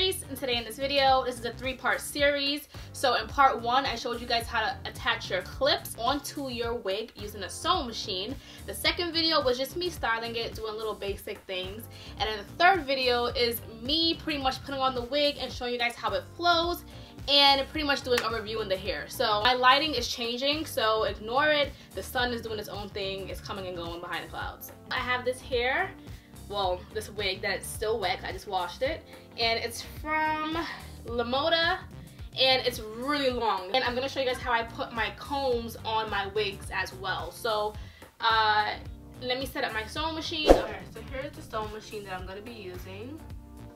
Grace, and today in this video, this is a 3-part series. So in part 1, I showed you guys how to attach your clips onto your wig using a sewing machine. The second video was just me styling it, doing little basic things. And then the third video is me pretty much putting on the wig and showing you guys how it flows and pretty much doing a review in the hair. So my lighting is changing, so ignore it. The sun is doing its own thing. It's coming and going behind the clouds. I have this hair, well, this wig that is still wet. I just washed it, and it's from MODA, and it's really long. And I'm gonna show you guys how I put my combs on my wigs as well. So let me set up my sewing machine. Alright, so here's the sewing machine that I'm gonna be using.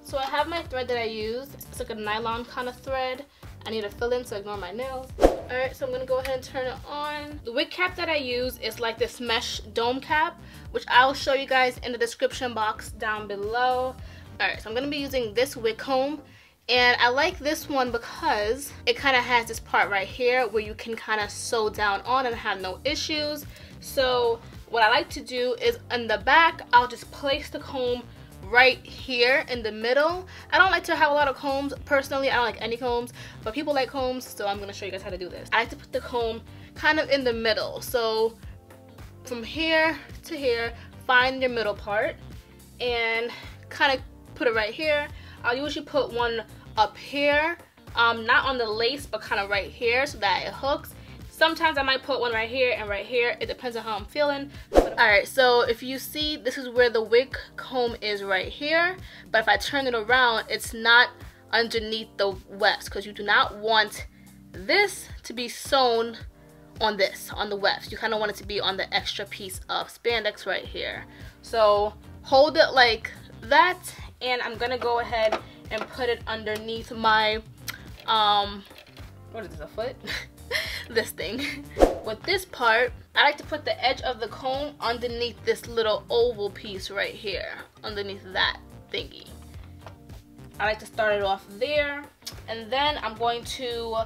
So I have my thread that I use. It's like a nylon kind of thread. I need to fill in, so ignore my nails. Alright, so I'm gonna go ahead and turn it on. The wig cap that I use is like this mesh dome cap, which I'll show you guys in the description box down below. Alright, so I'm gonna be using this wig comb, and I like this one because it kind of has this part right here where you can kind of sew down on and have no issues. So what I like to do is in the back, I'll just place the comb right here in the middle. I don't like to have a lot of combs personally. I don't like any combs, but people like combs, so I'm gonna show you guys how to do this. I like to put the comb kind of in the middle, so from here to here, find your middle part and kind of put it right here. I'll usually put one up here, not on the lace, but kind of right here so that it hooks. Sometimes I might put one right here and right here. It depends on how I'm feeling. Alright, so if you see, this is where the wig comb is right here. But if I turn it around, it's not underneath the wefts, because you do not want this to be sewn on this, on the wefts. You kind of want it to be on the extra piece of spandex right here. So hold it like that, and I'm going to go ahead and put it underneath my, what is this, a foot? This thing. With this part, I like to put the edge of the comb underneath this little oval piece right here, underneath that thingy. I like to start it off there, and then I'm going to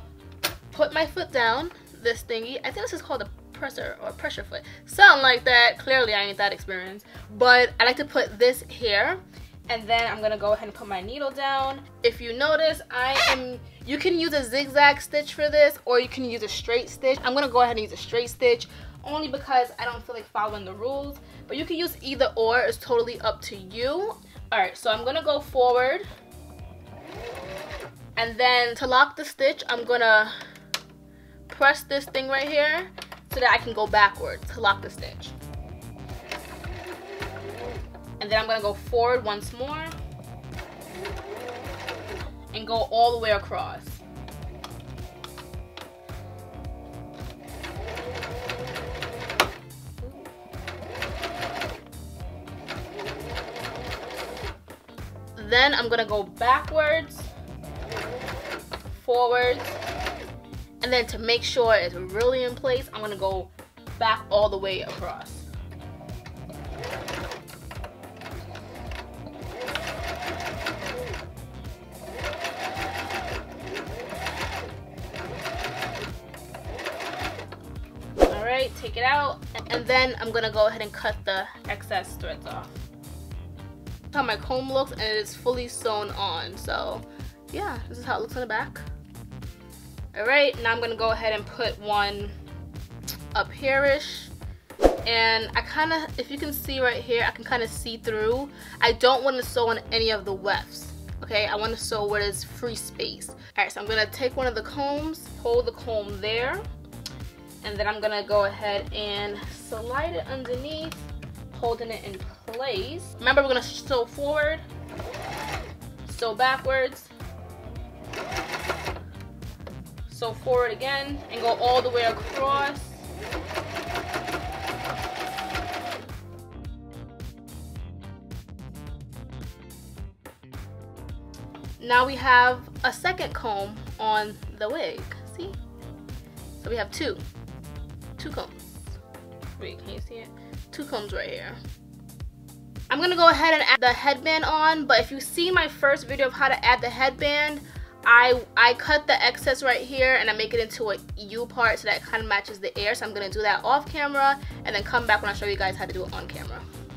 put my foot down, this thingy. I think this is called a presser or pressure foot, something like that. Clearly I ain't that experienced, but I like to put this here, and then I'm gonna go ahead and put my needle down. If you notice, you can use a zigzag stitch for this, or you can use a straight stitch. I'm gonna go ahead and use a straight stitch only because I don't feel like following the rules, but you can use either or. It's totally up to you. Alright, so I'm gonna go forward, and then to lock the stitch, I'm gonna press this thing right here so that I can go backwards to lock the stitch. And then I'm gonna go forward once more and go all the way across. Then I'm gonna go backwards, forwards, and then to make sure it's really in place, I'm gonna go back all the way across. Alright, take it out, and then I'm gonna go ahead and cut the excess threads off. That's how my comb looks, and it is fully sewn on. So yeah, this is how it looks on the back. Alright, now I'm gonna go ahead and put one up here-ish, and I kind of, if you can see right here, I can kind of see through. I don't want to sew on any of the wefts, okay? I want to sew where there's free space. Alright, so I'm gonna take one of the combs, hold the comb there, and then I'm gonna go ahead and slide it underneath, holding it in place. Remember, we're gonna sew forward, sew backwards, sew forward again, and go all the way across. Now we have a second comb on the wig, see? So we have two combs. Wait, can you see it? 2 combs right here. I'm gonna go ahead and add the headband on, but if you see my first video of how to add the headband, I cut the excess right here and I make it into a U part so that it kind of matches the air. So I'm gonna do that off camera and then come back when I show you guys how to do it on camera.